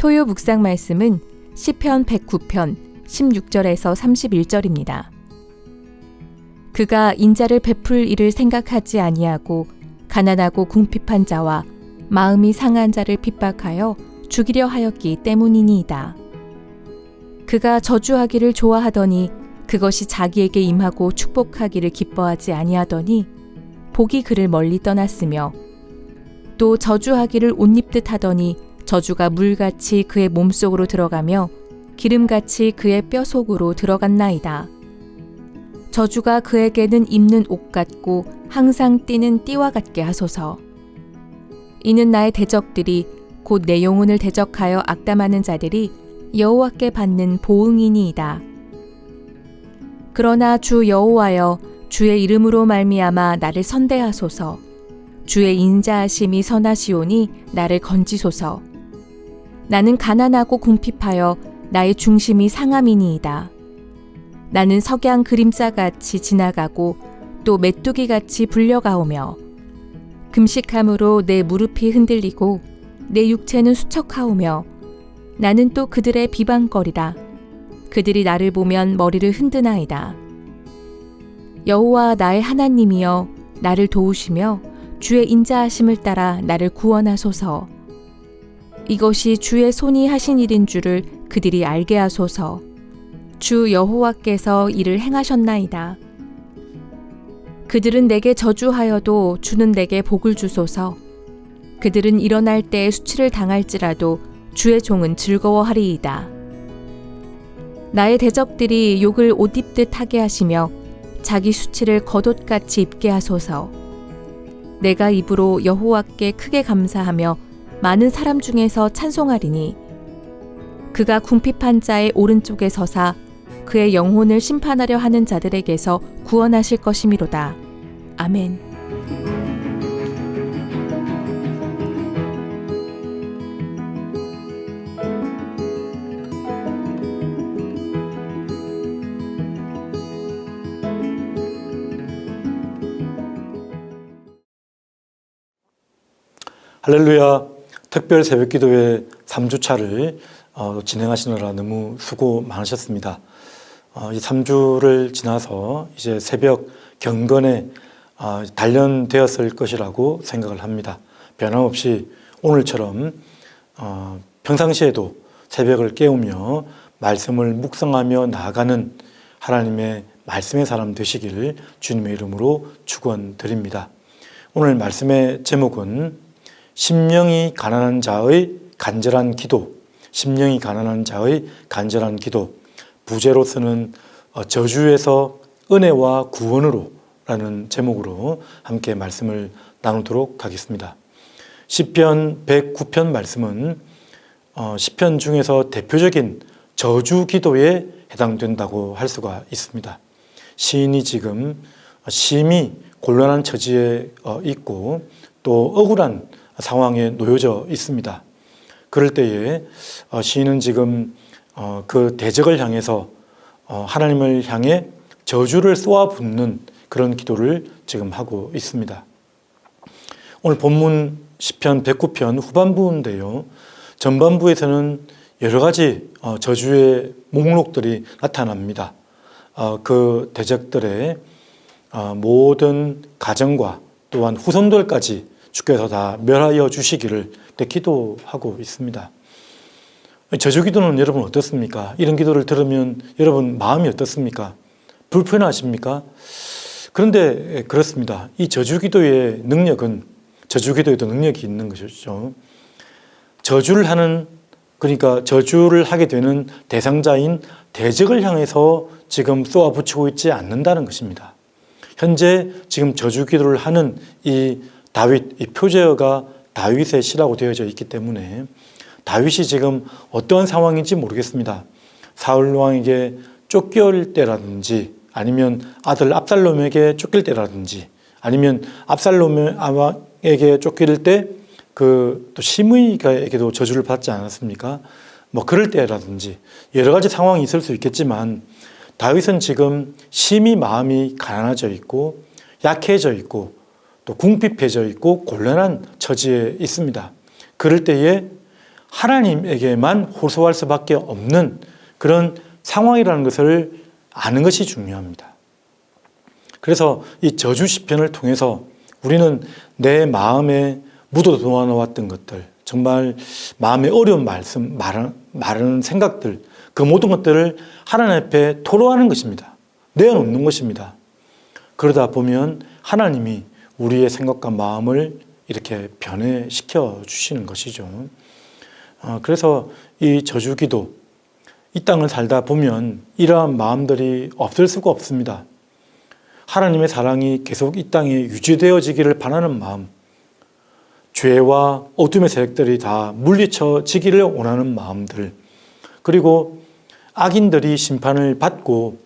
토요 묵상 말씀은 시편 109편 16절에서 31절입니다. 그가 인자를 베풀 일을 생각하지 아니하고 가난하고 궁핍한 자와 마음이 상한 자를 핍박하여 죽이려 하였기 때문이니이다. 그가 저주하기를 좋아하더니 그것이 자기에게 임하고 축복하기를 기뻐하지 아니하더니 복이 그를 멀리 떠났으며 또 저주하기를 옷 입듯 하더니 저주가 물같이 그의 몸속으로 들어가며 기름같이 그의 뼈 속으로 들어갔나이다. 저주가 그에게는 입는 옷 같고 항상 띠는 띠와 같게 하소서. 이는 나의 대적들이 곧 내 영혼을 대적하여 악담하는 자들이 여호와께 받는 보응이니이다. 그러나 주 여호와여, 주의 이름으로 말미암아 나를 선대하소서. 주의 인자하심이 선하시오니 나를 건지소서. 나는 가난하고 궁핍하여 나의 중심이 상함이니이다. 나는 석양 그림자같이 지나가고 또 메뚜기같이 불려가오며 금식함으로 내 무릎이 흔들리고 내 육체는 수척하오며 나는 또 그들의 비방거리라. 그들이 나를 보면 머리를 흔드나이다. 여호와 나의 하나님이여, 나를 도우시며 주의 인자하심을 따라 나를 구원하소서. 이것이 주의 손이 하신 일인 줄을 그들이 알게 하소서. 주 여호와께서 이를 행하셨나이다. 그들은 내게 저주하여도 주는 내게 복을 주소서. 그들은 일어날 때에 수치를 당할지라도 주의 종은 즐거워하리이다. 나의 대적들이 욕을 옷 입듯 하게 하시며 자기 수치를 겉옷같이 입게 하소서. 내가 입으로 여호와께 크게 감사하며 많은 사람 중에서 찬송하리니 그가 궁핍한 자의 오른쪽에 서사 그의 영혼을 심판하려 하는 자들에게서 구원하실 것이미로다. 아멘. 할렐루야. 특별 새벽기도회 3주차를 진행하시느라 너무 수고 많으셨습니다. 이 3주를 지나서 이제 새벽 경건에 단련되었을 것이라고 생각을 합니다. 변함없이 오늘처럼 평상시에도 새벽을 깨우며 말씀을 묵상하며 나아가는 하나님의 말씀의 사람 되시기를 주님의 이름으로 축원드립니다. 오늘 말씀의 제목은 심령이 가난한 자의 간절한 기도, 심령이 가난한 자의 간절한 기도, 부제로서는 저주에서 은혜와 구원으로 라는 제목으로 함께 말씀을 나누도록 하겠습니다. 시편 109편 말씀은 시편 중에서 대표적인 저주 기도에 해당된다고 할 수가 있습니다. 시인이 지금 심히 곤란한 처지에 있고 또 억울한 상황에 놓여져 있습니다. 그럴 때에 시인은 지금 그 대적을 향해서 하나님을 향해 저주를 쏘아붓는 그런 기도를 지금 하고 있습니다. 오늘 본문 시편 109편 후반부인데요. 전반부에서는 여러 가지 저주의 목록들이 나타납니다. 그 대적들의 모든 가정과 또한 후손들까지 주께서 다 멸하여 주시기를 기도하고 있습니다. 저주 기도는 여러분 어떻습니까? 이런 기도를 들으면 여러분 마음이 어떻습니까? 불편하십니까? 그런데 그렇습니다. 이 저주 기도의 능력은 저주 기도에도 능력이 있는 것이죠. 저주를 하는, 그러니까 저주를 하게 되는 대상자인 대적을 향해서 지금 쏘아붙이고 있지 않는다는 것입니다. 현재 지금 저주 기도를 하는 이 다윗, 이 표제어가 다윗의 시라고 되어져 있기 때문에 다윗이 지금 어떠한 상황인지 모르겠습니다. 사울 왕에게 쫓길 때라든지 아니면 아들 압살롬에게 쫓길 때라든지 아니면 압살롬에게 쫓길 때 또 시므이에게도 저주를 받지 않았습니까? 그럴 때라든지 여러 가지 상황이 있을 수 있겠지만 다윗은 지금 심히 마음이 가난해져 있고 약해져 있고 또 궁핍해져 있고 곤란한 처지에 있습니다. 그럴 때에 하나님에게만 호소할 수밖에 없는 그런 상황이라는 것을 아는 것이 중요합니다. 그래서 이 저주 시편을 통해서 우리는 내 마음에 묻어두어 놓았던 것들, 정말 마음에 어려운 말씀, 말하는 생각들, 그 모든 것들을 하나님 앞에 토로하는 것입니다. 내어놓는 것입니다. 그러다 보면 하나님이 우리의 생각과 마음을 이렇게 변해시켜 주시는 것이죠. 그래서 이 저주기도, 이 땅을 살다 보면 이러한 마음들이 없을 수가 없습니다. 하나님의 사랑이 계속 이 땅에 유지되어지기를 바라는 마음, 죄와 어둠의 세력들이 다 물리쳐지기를 원하는 마음들, 그리고 악인들이 심판을 받고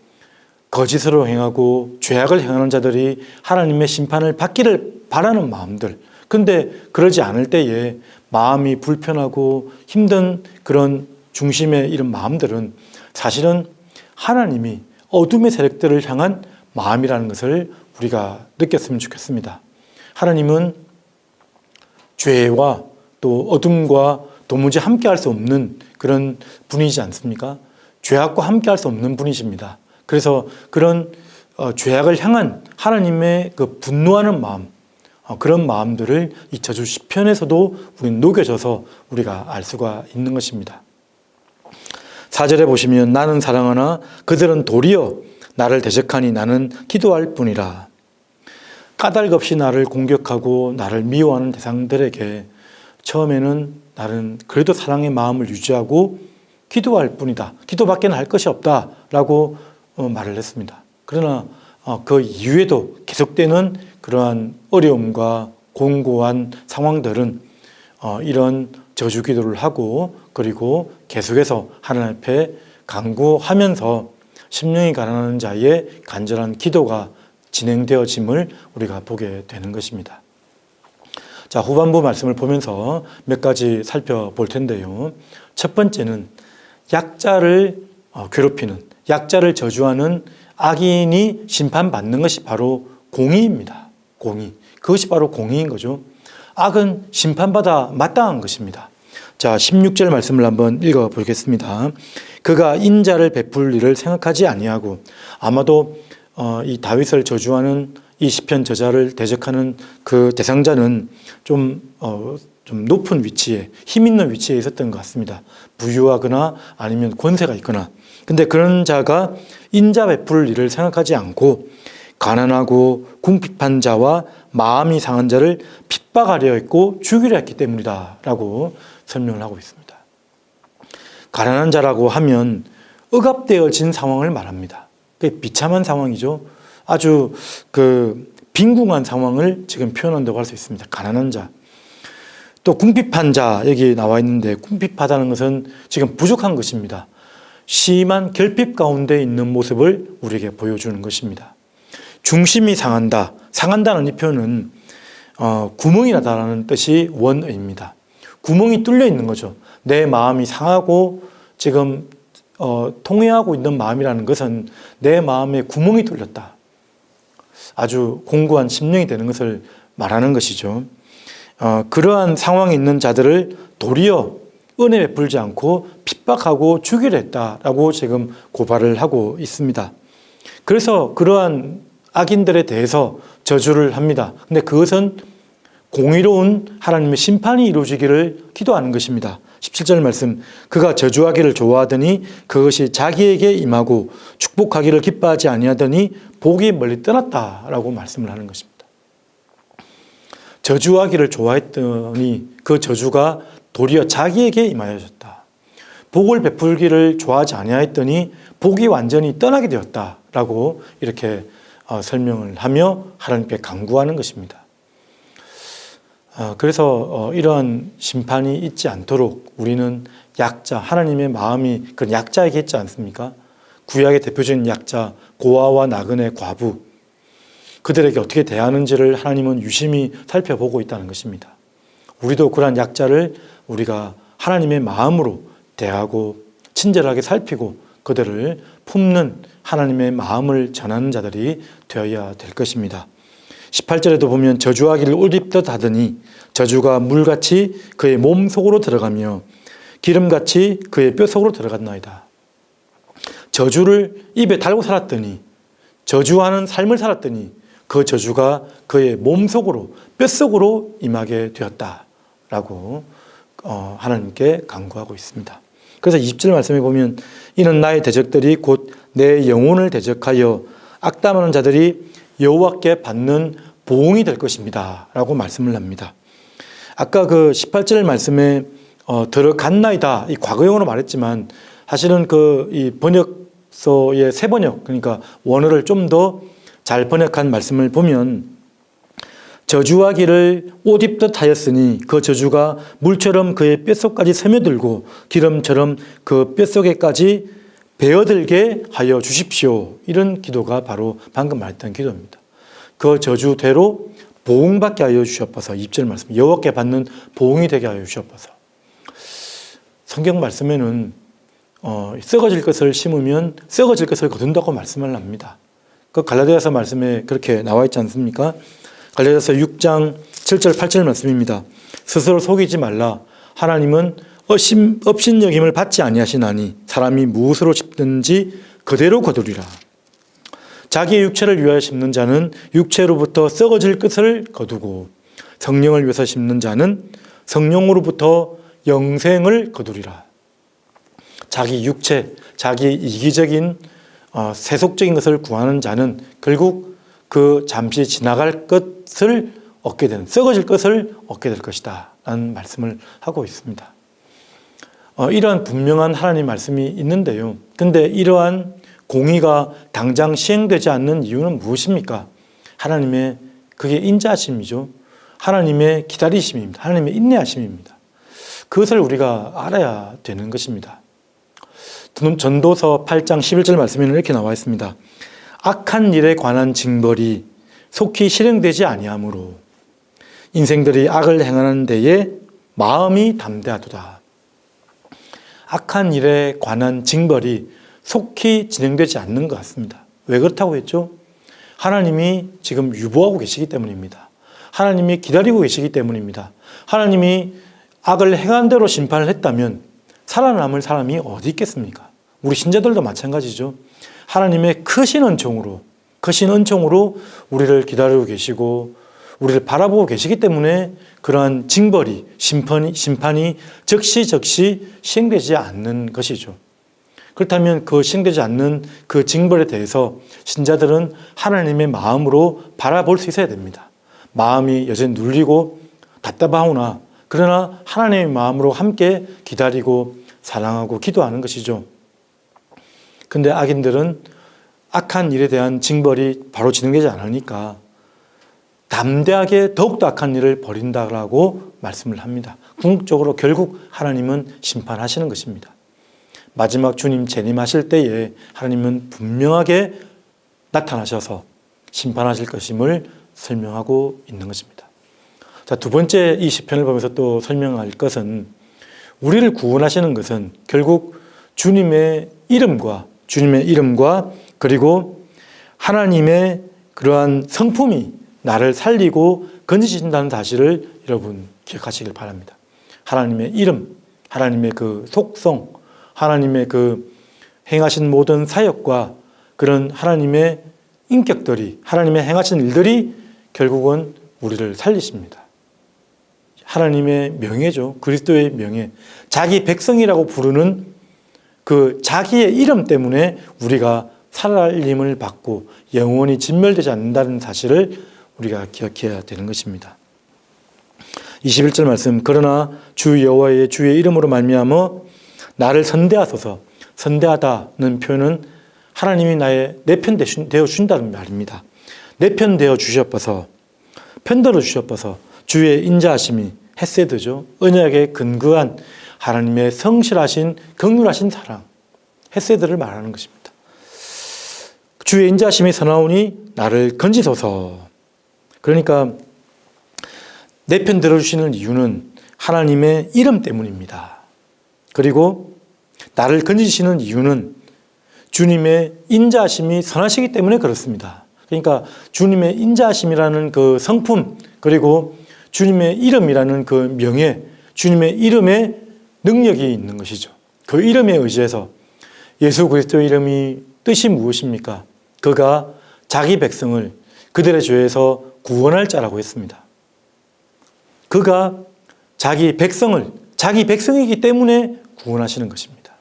거짓으로 행하고 죄악을 행하는 자들이 하나님의 심판을 받기를 바라는 마음들, 근데 그러지 않을 때에 마음이 불편하고 힘든 그런 중심의 이런 마음들은 사실은 하나님이 어둠의 세력들을 향한 마음이라는 것을 우리가 느꼈으면 좋겠습니다. 하나님은 죄와 또 어둠과 도무지 함께할 수 없는 그런 분이지 않습니까? 죄악과 함께할 수 없는 분이십니다. 그래서 그런 죄악을 향한 하나님의 그 분노하는 마음, 그런 마음들을 이 저주 시편에서도 우리는 녹여져서 우리가 알 수가 있는 것입니다. 4절에 보시면 나는 사랑하나 그들은 도리어 나를 대적하니 나는 기도할 뿐이라. 까닭 없이 나를 공격하고 나를 미워하는 대상들에게 처음에는 나는 그래도 사랑의 마음을 유지하고 기도할 뿐이다. 기도밖에는 할 것이 없다라고 말을 했습니다. 그러나 그 이후에도 계속되는 그러한 어려움과 공고한 상황들은 이런 저주 기도를 하고 그리고 계속해서 하나님 앞에 간구하면서 심령이 가난한 자의 간절한 기도가 진행되어짐을 우리가 보게 되는 것입니다. 자, 후반부 말씀을 보면서 몇 가지 살펴볼 텐데요. 첫 번째는 약자를 괴롭히는, 약자를 저주하는 악인이 심판받는 것이 바로 공의입니다. 공의. 그것이 바로 공의인 거죠. 악은 심판받아 마땅한 것입니다. 자, 16절 말씀을 한번 읽어보겠습니다. 그가 인자를 베풀 일을 생각하지 아니하고, 아마도 이 다윗을 저주하는 이 시편 저자를 대적하는 그 대상자는 좀 높은 위치에, 힘 있는 위치에 있었던 것 같습니다. 부유하거나 아니면 권세가 있거나. 근데 그런 자가 인자 베풀 일을 생각하지 않고 가난하고 궁핍한 자와 마음이 상한 자를 핍박하려 했고 죽이려 했기 때문이다 라고 설명을 하고 있습니다. 가난한 자라고 하면 억압되어진 상황을 말합니다. 그게 비참한 상황이죠. 아주 빈궁한 상황을 지금 표현한다고 할 수 있습니다. 가난한 자. 또 궁핍한 자 여기 나와 있는데, 궁핍하다는 것은 지금 부족한 것입니다. 심한 결핍 가운데 있는 모습을 우리에게 보여주는 것입니다. 중심이 상한다. 상한다는 이 표현은 구멍이 나다라는 뜻이 원어입니다. 구멍이 뚫려 있는 거죠. 내 마음이 상하고 지금 통회하고 있는 마음이라는 것은 내 마음에 구멍이 뚫렸다. 아주 공고한 심령이 되는 것을 말하는 것이죠. 그러한 상황에 있는 자들을 도리어 은혜 베풀지 않고 핍박하고 죽이려 했다라고 지금 고발을 하고 있습니다. 그래서 그러한 악인들에 대해서 저주를 합니다. 근데 그것은 공의로운 하나님의 심판이 이루어지기를 기도하는 것입니다. 17절 말씀, 그가 저주하기를 좋아하더니 그것이 자기에게 임하고 축복하기를 기뻐하지 아니하더니 복이 멀리 떠났다라고 말씀을 하는 것입니다. 저주하기를 좋아했더니 그 저주가 도리어 자기에게 임하여졌다. 복을 베풀기를 좋아하지 아니하였더니 복이 완전히 떠나게 되었다라고 이렇게 설명을 하며 하나님께 간구하는 것입니다. 그래서 이러한 심판이 있지 않도록 우리는 약자, 하나님의 마음이 그런 약자에게 있지 않습니까? 구약의 대표적인 약자, 고아와 나그네, 과부, 그들에게 어떻게 대하는지를 하나님은 유심히 살펴보고 있다는 것입니다. 우리도 그러한 약자를 우리가 하나님의 마음으로 대하고 친절하게 살피고 그들을 품는 하나님의 마음을 전하는 자들이 되어야 될 것입니다. 18절에도 보면 저주하기를 올립듯 하더니 저주가 물같이 그의 몸 속으로 들어가며 기름같이 그의 뼛속으로 들어갔나이다. 저주를 입에 달고 살았더니, 저주하는 삶을 살았더니 그 저주가 그의 몸속으로, 뼛속으로 임하게 되었다라고 하나님께 간구하고 있습니다. 그래서 20절 말씀에 보면 이는 나의 대적들이 곧 내 영혼을 대적하여 악담하는 자들이 여호와께 받는 보응이 될 것입니다 라고 말씀을 합니다. 아까 그 18절 말씀에 들어갔나이다, 이 과거형으로 말했지만 사실은 이 번역서의 새 번역, 그러니까 원어를 좀 더 잘 번역한 말씀을 보면 저주하기를 옷 입듯 하였으니 그 저주가 물처럼 그의 뼛속까지 스며들고 기름처럼 그 뼛속에까지 배어들게 하여 주십시오. 이런 기도가 바로 방금 말했던 기도입니다. 그 저주대로 보응받게 하여 주시옵소서. 2절 말씀, 여호와께 받는 보응이 되게 하여 주시옵소서. 성경 말씀에는 썩어질 것을 심으면 썩어질 것을 거둔다고 말씀을 합니다. 그 갈라디아서 말씀에 그렇게 나와 있지 않습니까? 갈라디아서 6장 7절 8절 말씀입니다. 스스로 속이지 말라. 하나님은 업신여김을 받지 아니하시나니 사람이 무엇으로 심든지 그대로 거두리라. 자기의 육체를 위하여 심는 자는 육체로부터 썩어질 것을 거두고 성령을 위해서 심는 자는 성령으로부터 영생을 거두리라. 자기 육체, 자기 이기적인 세속적인 것을 구하는 자는 결국 그 잠시 지나갈 것을 얻게 되는, 썩어질 것을 얻게 될 것이다 라는 말씀을 하고 있습니다. 이러한 분명한 하나님 말씀이 있는데요. 근데 이러한 공의가 당장 시행되지 않는 이유는 무엇입니까? 하나님의 그게 인자하심이죠. 하나님의 기다리심입니다. 하나님의 인내하심입니다. 그것을 우리가 알아야 되는 것입니다. 전도서 8장 11절 말씀에는 이렇게 나와 있습니다. 악한 일에 관한 징벌이 속히 실행되지 아니하므로 인생들이 악을 행하는 데에 마음이 담대하도다. 악한 일에 관한 징벌이 속히 진행되지 않는 것 같습니다. 왜 그렇다고 했죠? 하나님이 지금 유보하고 계시기 때문입니다. 하나님이 기다리고 계시기 때문입니다. 하나님이 악을 행한 대로 심판을 했다면 살아남을 사람이 어디 있겠습니까? 우리 신자들도 마찬가지죠. 하나님의 크신 은총으로 우리를 기다리고 계시고 우리를 바라보고 계시기 때문에 그러한 징벌이, 심판이 즉시 시행되지 않는 것이죠. 그렇다면 그 시행되지 않는 그 징벌에 대해서 신자들은 하나님의 마음으로 바라볼 수 있어야 됩니다. 마음이 여전히 눌리고 답답하오나 그러나 하나님의 마음으로 함께 기다리고 사랑하고 기도하는 것이죠. 근데 악인들은 악한 일에 대한 징벌이 바로 진행되지 않으니까 담대하게 더욱더 악한 일을 벌인다라고 말씀을 합니다. 궁극적으로 결국 하나님은 심판하시는 것입니다. 마지막 주님 재림하실 때에 하나님은 분명하게 나타나셔서 심판하실 것임을 설명하고 있는 것입니다. 자, 두 번째 이 시편을 보면서 또 설명할 것은 우리를 구원하시는 것은 결국 주님의 이름과 그리고 하나님의 그러한 성품이 나를 살리고 건지신다는 사실을 여러분 기억하시길 바랍니다. 하나님의 이름, 하나님의 그 속성, 하나님의 그 행하신 모든 사역과 그런 하나님의 인격들이, 하나님의 행하신 일들이 결국은 우리를 살리십니다. 하나님의 명예죠. 그리스도의 명예. 자기 백성이라고 부르는 그 자기의 이름 때문에 우리가 살림을 받고 영원히 진멸되지 않는다는 사실을 우리가 기억해야 되는 것입니다. 21절 말씀, 그러나 주 여호와의 주의 이름으로 말미암아 나를 선대하소서. 선대하다는 표현은 하나님이 내 편 되어 주신다는 말입니다. 내 편 되어 주시옵소서. 편들어 주시옵소서. 주의 인자하심이 헤세드죠. 언약에 근거한 하나님의 성실하신 긍휼하신 사랑, 헤세드를 말하는 것입니다. 주의 인자하심이 서나오니 나를 건지소서. 그러니까 내 편 들어주시는 이유는 하나님의 이름 때문입니다. 그리고 나를 건지시는 이유는 주님의 인자하심이 선하시기 때문에 그렇습니다. 그러니까 주님의 인자하심이라는 그 성품, 그리고 주님의 이름이라는 그 명예, 주님의 이름에 능력이 있는 것이죠. 그 이름에 의지해서 예수 그리스도의 이름이 뜻이 무엇입니까? 그가 자기 백성을 그들의 죄에서 구원할 자라고 했습니다. 그가 자기 백성이기 때문에 구원하시는 것입니다.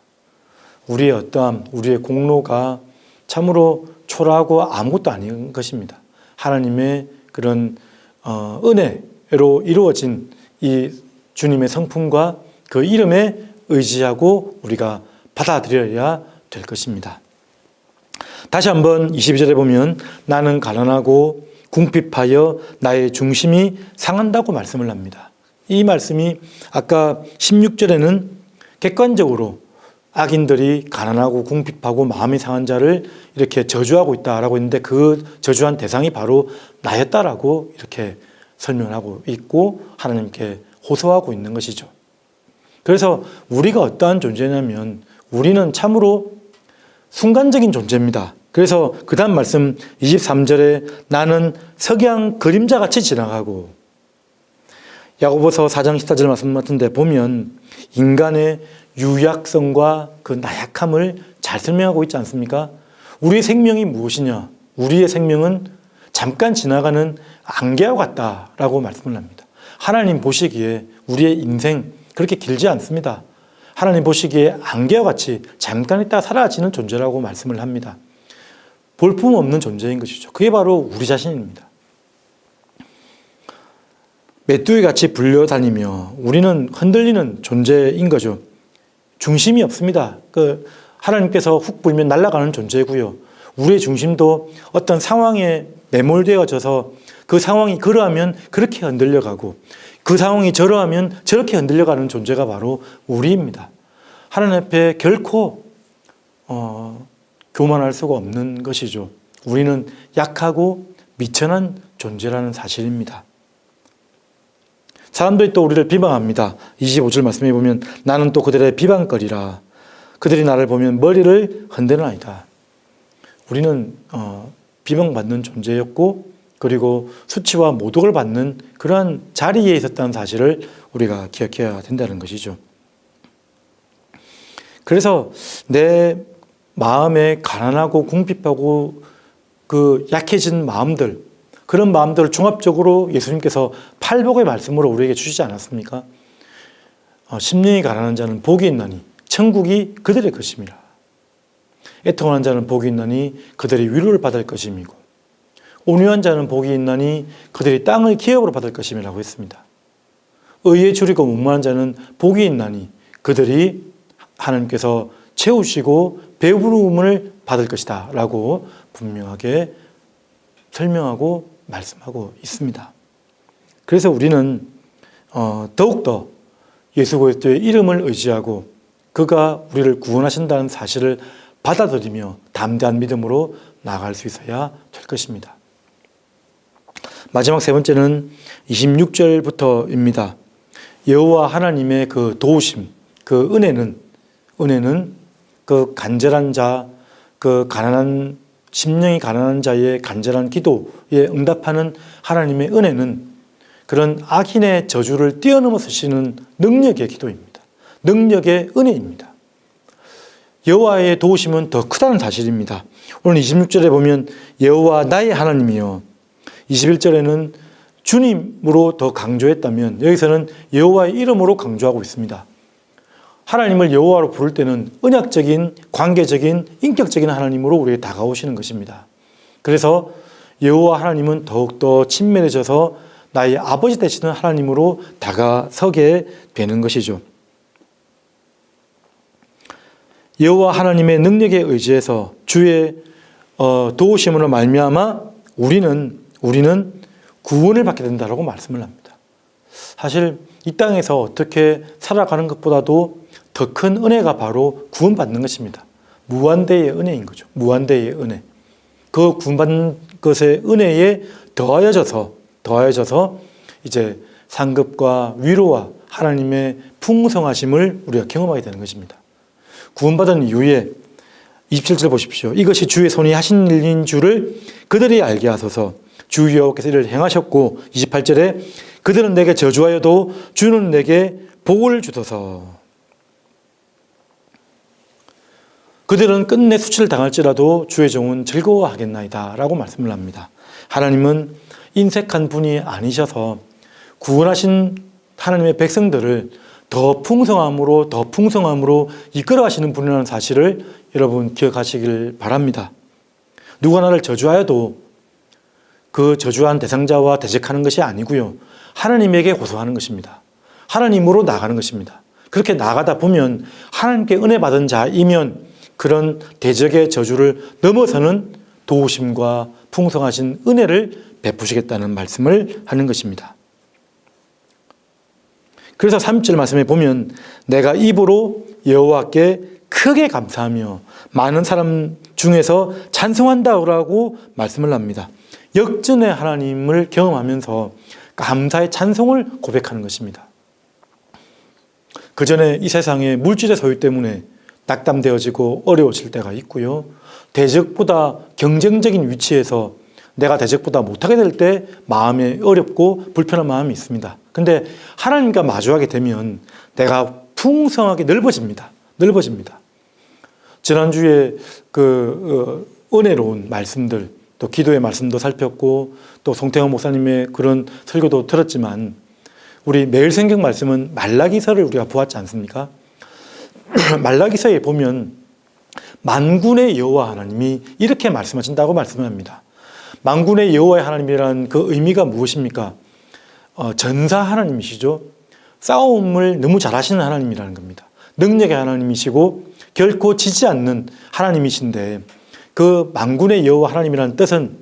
우리의 어떠함, 우리의 공로가 참으로 초라하고 아무것도 아닌 것입니다. 하나님의 그런 은혜로 이루어진 이 주님의 성품과 그 이름에 의지하고 우리가 받아들여야 될 것입니다. 다시 한번 22절에 보면 나는 가난하고 궁핍하여 나의 중심이 상한다고 말씀을 합니다. 이 말씀이 아까 16절에는 객관적으로 악인들이 가난하고 궁핍하고 마음이 상한 자를 이렇게 저주하고 있다라고 했는데 그 저주한 대상이 바로 나였다라고 이렇게 설명하고 있고 하나님께 호소하고 있는 것이죠. 그래서 우리가 어떠한 존재냐면 우리는 참으로 순간적인 존재입니다. 그래서 그 다음 말씀 23절에 나는 석양 그림자같이 지나가고 야고보서 4장 14절 말씀 같은데 보면 인간의 유약성과 그 나약함을 잘 설명하고 있지 않습니까? 우리의 생명이 무엇이냐? 우리의 생명은 잠깐 지나가는 안개와 같다라고 말씀을 합니다. 하나님 보시기에 우리의 인생 그렇게 길지 않습니다. 하나님 보시기에 안개와 같이 잠깐 있다가 사라지는 존재라고 말씀을 합니다. 볼품없는 존재인 것이죠. 그게 바로 우리 자신입니다. 메뚜기 같이 불려다니며 우리는 흔들리는 존재인 거죠. 중심이 없습니다. 하나님께서 훅 불면 날아가는 존재고요. 우리의 중심도 어떤 상황에 매몰되어져서 그 상황이 그러하면 그렇게 흔들려가고 그 상황이 저러하면 저렇게 흔들려가는 존재가 바로 우리입니다. 하나님 앞에 결코 교만할 수가 없는 것이죠. 우리는 약하고 미천한 존재라는 사실입니다. 사람들이 또 우리를 비방합니다. 25절 말씀해 보면 나는 또 그들의 비방거리라. 그들이 나를 보면 머리를 흔드나이다. 우리는 비방받는 존재였고 그리고 수치와 모독을 받는 그러한 자리에 있었다는 사실을 우리가 기억해야 된다는 것이죠. 그래서 내 마음에 가난하고 궁핍하고 그 약해진 마음들, 그런 마음들을 종합적으로 예수님께서 팔복의 말씀으로 우리에게 주시지 않았습니까? 심령이 가난한 자는 복이 있나니 천국이 그들의 것임이라. 애통하는 자는 복이 있나니 그들이 위로를 받을 것임이고 온유한 자는 복이 있나니 그들이 땅을 기업으로 받을 것임이라고 했습니다. 의에 줄이고 무모한 자는 복이 있나니 그들이 하나님께서 채우시고 배부름을 받을 것이다 라고 분명하게 설명하고 말씀하고 있습니다. 그래서 우리는 더욱더 예수 그리스도의 이름을 의지하고 그가 우리를 구원하신다는 사실을 받아들이며 담대한 믿음으로 나아갈 수 있어야 될 것입니다. 마지막 세 번째는 26절부터입니다. 여호와 하나님의 그 도우심, 그 은혜는 그 간절한 자, 그 가난한 심령이 가난한 자의 간절한 기도에 응답하는 하나님의 은혜는 그런 악인의 저주를 뛰어넘어 쓰시는 능력의 기도입니다. 능력의 은혜입니다. 여호와의 도우심은 더 크다는 사실입니다. 오늘 26절에 보면 여호와 나의 하나님이요 21절에는 주님으로 더 강조했다면 여기서는 여호와의 이름으로 강조하고 있습니다. 하나님을 여호와로 부를 때는 언약적인, 관계적인, 인격적인 하나님으로 우리에게 다가오시는 것입니다. 그래서 여호와 하나님은 더욱더 친밀해져서 나의 아버지 되시는 하나님으로 다가서게 되는 것이죠. 여호와 하나님의 능력에 의지해서 주의 도우심으로 말미암아 우리는 구원을 받게 된다라고 말씀을 합니다. 사실 이 땅에서 어떻게 살아가는 것보다도 더 큰 은혜가 바로 구원받는 것입니다. 무한대의 은혜인 거죠. 무한대의 은혜. 그 구원받는 것의 은혜에 더하여져서 이제 상급과 위로와 하나님의 풍성하심을 우리가 경험하게 되는 것입니다. 구원받은 이후에 27절 보십시오. 이것이 주의 손이 하신 일인 줄을 그들이 알게 하소서. 주 여호와께서 이를 행하셨고 28절에 그들은 내게 저주하여도 주는 내게 복을 주소서. 그들은 끝내 수치를 당할지라도 주의 종은 즐거워하겠나이다 라고 말씀을 합니다. 하나님은 인색한 분이 아니셔서 구원하신 하나님의 백성들을 더 풍성함으로 이끌어가시는 분이라는 사실을 여러분 기억하시길 바랍니다. 누가 나를 저주하여도 그 저주한 대상자와 대적하는 것이 아니고요, 하나님에게 고소하는 것입니다. 하나님으로 나가는 것입니다. 그렇게 나가다 보면 하나님께 은혜 받은 자이면 그런 대적의 저주를 넘어서는 도우심과 풍성하신 은혜를 베푸시겠다는 말씀을 하는 것입니다. 그래서 3절 말씀에 보면 내가 입으로 여호와께 크게 감사하며 많은 사람 중에서 찬송한다고 말씀을 합니다. 역전의 하나님을 경험하면서 감사의 찬송을 고백하는 것입니다. 그 전에 이 세상의 물질의 소유 때문에 낙담되어지고 어려워질 때가 있고요, 대적보다 경쟁적인 위치에서 내가 대적보다 못하게 될 때 마음에 어렵고 불편한 마음이 있습니다. 근데 하나님과 마주하게 되면 내가 풍성하게 넓어집니다. 지난주에 은혜로운 말씀들, 또 기도의 말씀도 살폈고 또 송태영 목사님의 그런 설교도 들었지만, 우리 매일 성경 말씀은 말라기서를 우리가 보았지 않습니까? 말라기서에 보면 만군의 여호와 하나님이 이렇게 말씀하신다고 말씀합니다. 만군의 여호와의 하나님이라는 그 의미가 무엇입니까? 전사 하나님이시죠. 싸움을 너무 잘하시는 하나님이라는 겁니다. 능력의 하나님이시고 결코 지지 않는 하나님이신데, 그 만군의 여호와 하나님이라는 뜻은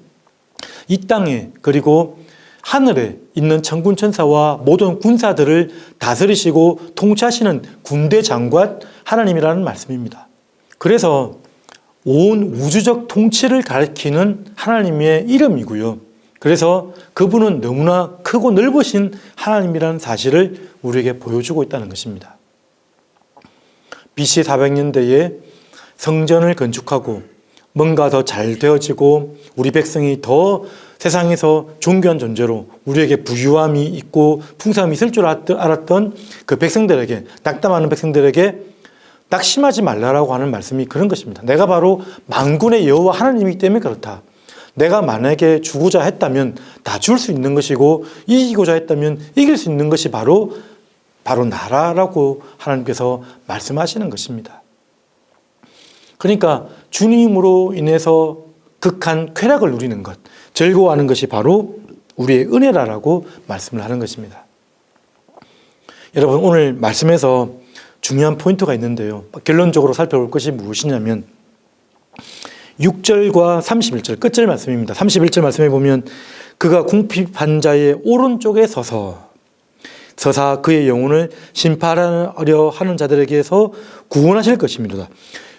이 땅에 그리고 하늘에 있는 천군 천사와 모든 군사들을 다스리시고 통치하시는 군대 장관 하나님이라는 말씀입니다. 그래서 온 우주적 통치를 가리키는 하나님의 이름이고요, 그래서 그분은 너무나 크고 넓으신 하나님이라는 사실을 우리에게 보여주고 있다는 것입니다. BC 400년대에 성전을 건축하고 뭔가 더 잘 되어지고 우리 백성이 더 세상에서 존귀한 존재로 우리에게 부유함이 있고 풍성함이 있을 줄 알았던 그 백성들에게, 낙담하는 백성들에게 낙심하지 말라라고 하는 말씀이 그런 것입니다. 내가 바로 만군의 여호와 하나님이기 때문에 그렇다. 내가 만약에 주고자 했다면 다 줄 수 있는 것이고, 이기고자 했다면 이길 수 있는 것이 바로 나라라고 하나님께서 말씀하시는 것입니다. 그러니까 주님으로 인해서 극한 쾌락을 누리는 것, 즐거워하는 것이 바로 우리의 은혜라고 말씀을 하는 것입니다. 여러분, 오늘 말씀에서 중요한 포인트가 있는데요, 결론적으로 살펴볼 것이 무엇이냐면 6절과 31절 끝절 말씀입니다. 31절 말씀에 보면 그가 궁핍한 자의 오른쪽에 서사 그의 영혼을 심판하려 하는 자들에게서 구원하실 것입니다.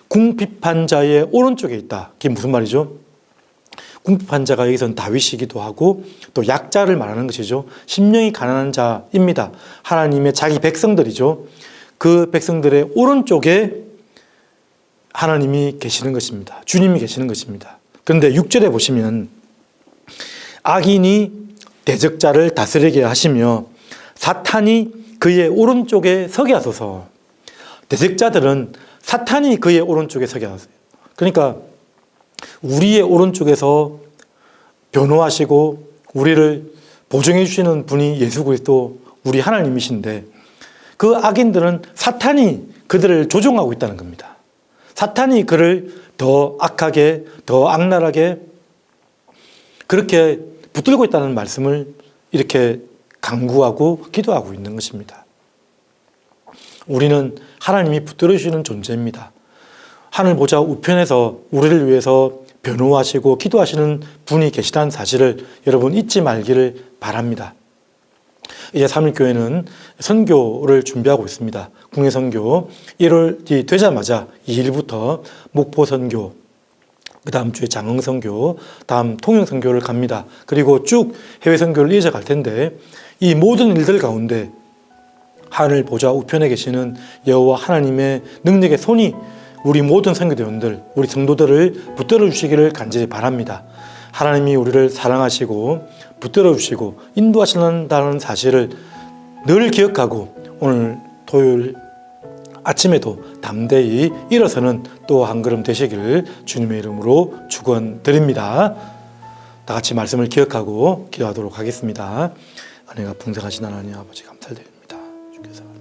궁핍한 자의 오른쪽에 있다. 그게 무슨 말이죠? 궁핍한 자가 여기서는 다윗이기도 하고 또 약자를 말하는 것이죠. 심령이 가난한 자입니다. 하나님의 자기 백성들이죠. 그 백성들의 오른쪽에 하나님이 계시는 것입니다. 주님이 계시는 것입니다. 그런데 6절에 보시면 악인이 대적자를 다스리게 하시며 사탄이 그의 오른쪽에 서게 하소서. 대적자들은 사탄이 그의 오른쪽에 서게 하소서. 그러니까 우리의 오른쪽에서 변호하시고 우리를 보증해 주시는 분이 예수 그리스도 우리 하나님이신데, 그 악인들은 사탄이 그들을 조종하고 있다는 겁니다. 사탄이 그를 더 악하게, 더 악랄하게 그렇게 붙들고 있다는 말씀을 이렇게 강구하고 기도하고 있는 것입니다. 우리는 하나님이 붙들어 주시는 존재입니다. 하늘 보좌 우편에서 우리를 위해서 변호하시고 기도하시는 분이 계시다는 사실을 여러분 잊지 말기를 바랍니다. 이제 3일교회는 선교를 준비하고 있습니다. 국내 선교 1월이 되자마자 2일부터 목포 선교, 그 다음 주에 장흥 선교, 다음 통영 선교를 갑니다. 그리고 쭉 해외 선교를 이어져 갈 텐데, 이 모든 일들 가운데 하늘 보좌 우편에 계시는 여호와 하나님의 능력의 손이 우리 모든 선교대원들, 우리 성도들을 붙들어 주시기를 간절히 바랍니다. 하나님이 우리를 사랑하시고 붙들어 주시고 인도하신다는 사실을 늘 기억하고 오늘 토요일 아침에도 담대히 일어서는 또 한 걸음 되시기를 주님의 이름으로 축원드립니다. 다 같이 말씀을 기억하고 기도하도록 하겠습니다. 은혜가 풍성하신 하나님 아버지 감사드립니다. 주께서